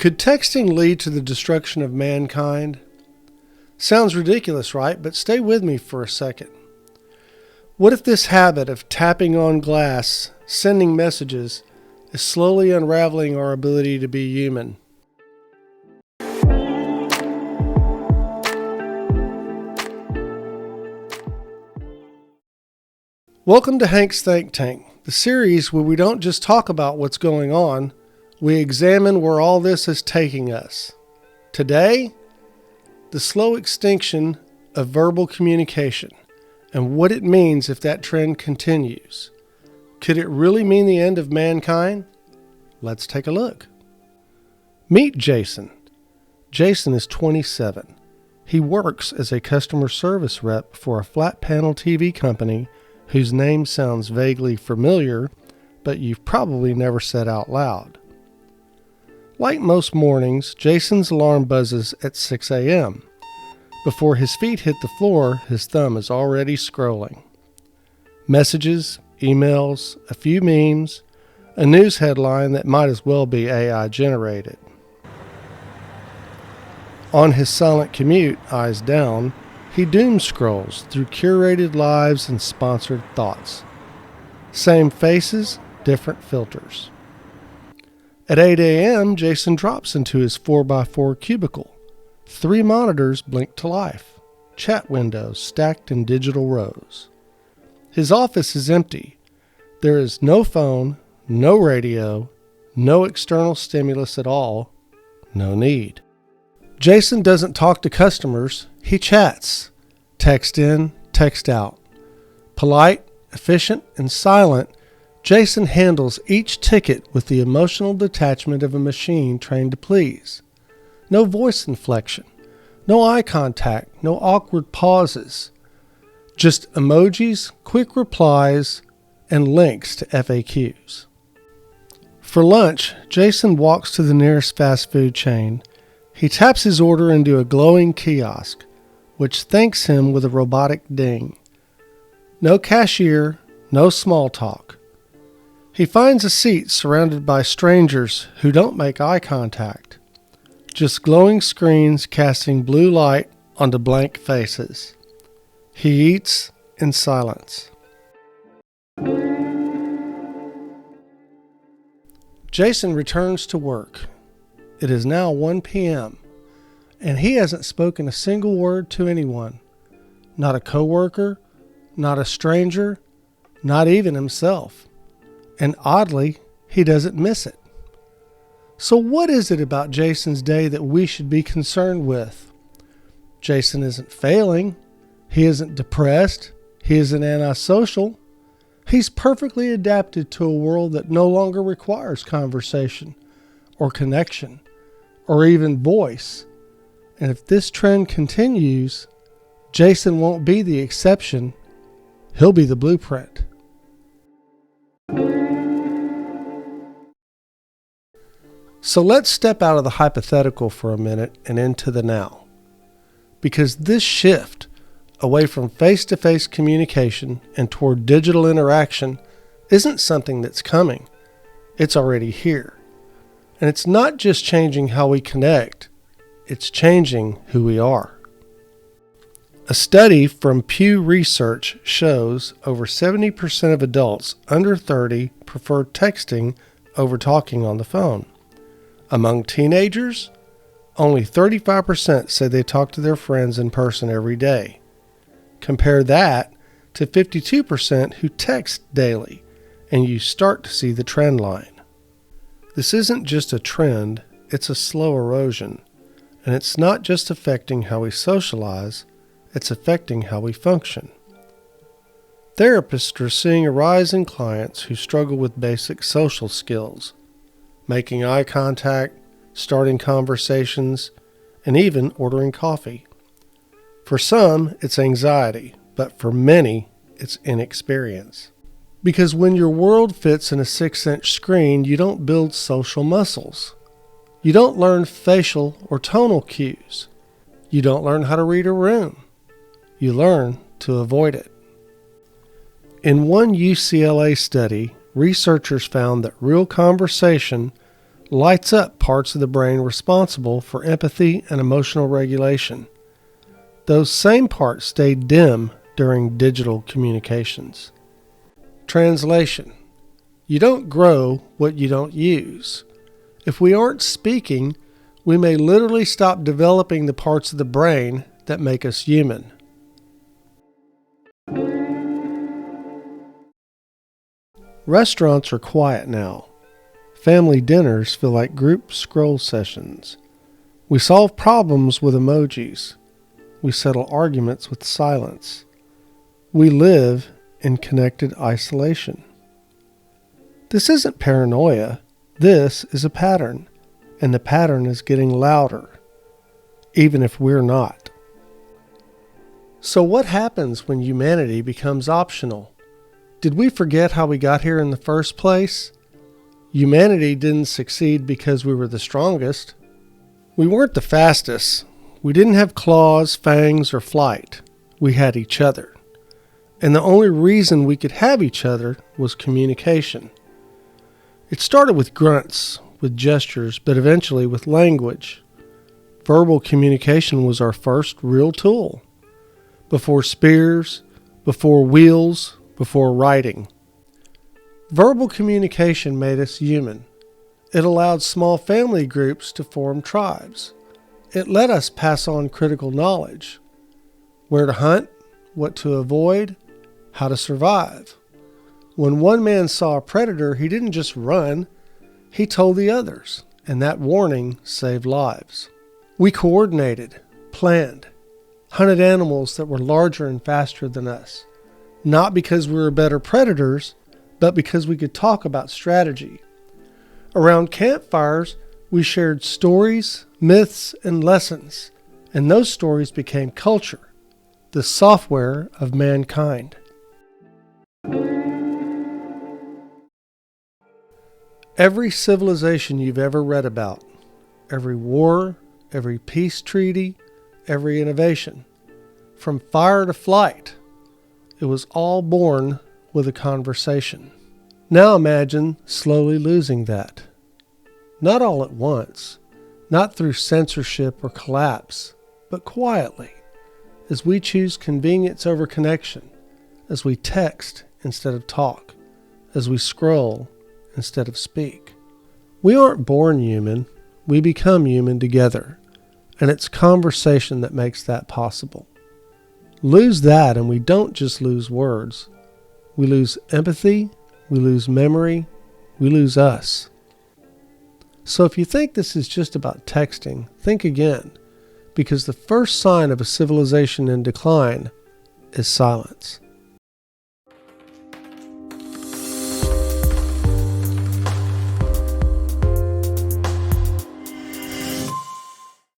Could texting lead to the destruction of mankind? Sounds ridiculous, right? But stay with me for a second. What if this habit of tapping on glass, sending messages, is slowly unraveling our ability to be human? Welcome to Hank's Think Tank, the series where we don't just talk about what's going on, we examine where all this is taking us. Today, the slow extinction of verbal communication and what it means if that trend continues. Could it really mean the end of mankind? Let's take a look. Meet Jason. Jason is 27. He works as a customer service rep for a flat panel TV company whose name sounds vaguely familiar, but you've probably never said out loud. Like most mornings, Jason's alarm buzzes at 6 a.m. Before his feet hit the floor, his thumb is already scrolling. Messages, emails, a few memes, a news headline that might as well be AI generated. On his silent commute, eyes down, he doom scrolls through curated lives and sponsored thoughts. Same faces, different filters. At 8 a.m., Jason drops into his 4x4 cubicle. 3 monitors blink to life, chat windows stacked in digital rows. His office is empty. There is no phone, no radio, no external stimulus at all, no need. Jason doesn't talk to customers, he chats. Text in, text out. Polite, efficient, and silent, Jason handles each ticket with the emotional detachment of a machine trained to please. No voice inflection, no eye contact, no awkward pauses. Just emojis, quick replies, and links to FAQs. For lunch, Jason walks to the nearest fast food chain. He taps his order into a glowing kiosk, which thanks him with a robotic ding. No cashier, no small talk. He finds a seat surrounded by strangers who don't make eye contact. Just glowing screens casting blue light onto blank faces. He eats in silence. Jason returns to work. It is now 1 p.m., and he hasn't spoken a single word to anyone. Not a coworker, not a stranger, not even himself. And oddly, he doesn't miss it. So what is it about Jason's day that we should be concerned with? Jason isn't failing. He isn't depressed. He isn't antisocial. He's perfectly adapted to a world that no longer requires conversation or connection or even voice. And if this trend continues, Jason won't be the exception. He'll be the blueprint. So let's step out of the hypothetical for a minute and into the now. Because this shift away from face-to-face communication and toward digital interaction isn't something that's coming. It's already here. And it's not just changing how we connect, it's changing who we are. A study from Pew Research shows over 70% of adults under 30 prefer texting over talking on the phone. Among teenagers, only 35% say they talk to their friends in person every day. Compare that to 52% who text daily, and you start to see the trend line. This isn't just a trend, it's a slow erosion. And it's not just affecting how we socialize, it's affecting how we function. Therapists are seeing a rise in clients who struggle with basic social skills, making eye contact, starting conversations, and even ordering coffee. For some, it's anxiety, but for many, it's inexperience. Because when your world fits in a 6-inch screen, you don't build social muscles. You don't learn facial or tonal cues. You don't learn how to read a room. You learn to avoid it. In one UCLA study, researchers found that real conversation lights up parts of the brain responsible for empathy and emotional regulation. Those same parts stay dim during digital communications. Translation: you don't grow what you don't use. If we aren't speaking, we may literally stop developing the parts of the brain that make us human. Restaurants are quiet now. Family dinners feel like group scroll sessions. We solve problems with emojis. We settle arguments with silence. We live in connected isolation. This isn't paranoia. This is a pattern, and the pattern is getting louder, even if we're not. So what happens when humanity becomes optional? Did we forget how we got here in the first place? Humanity didn't succeed because we were the strongest. We weren't the fastest. We didn't have claws, fangs, or flight. We had each other. And the only reason we could have each other was communication. It started with grunts, with gestures, but eventually with language. Verbal communication was our first real tool. Before spears, before wheels, before writing. Verbal communication made us human. It allowed small family groups to form tribes. It let us pass on critical knowledge. Where to hunt, what to avoid, how to survive. When one man saw a predator, he didn't just run, he told the others, and that warning saved lives. We coordinated, planned, hunted animals that were larger and faster than us, not because we were better predators, but because we could talk about strategy. Around campfires, we shared stories, myths, and lessons, and those stories became culture, the software of mankind. Every civilization you've ever read about, every war, every peace treaty, every innovation, from fire to flight, it was all born with a conversation. Now imagine slowly losing that. Not all at once, not through censorship or collapse, but quietly, as we choose convenience over connection, as we text instead of talk, as we scroll instead of speak. We aren't born human, we become human together, and it's conversation that makes that possible. Lose that and we don't just lose words. We lose empathy, we lose memory, we lose us. So if you think this is just about texting, think again, because the first sign of a civilization in decline is silence.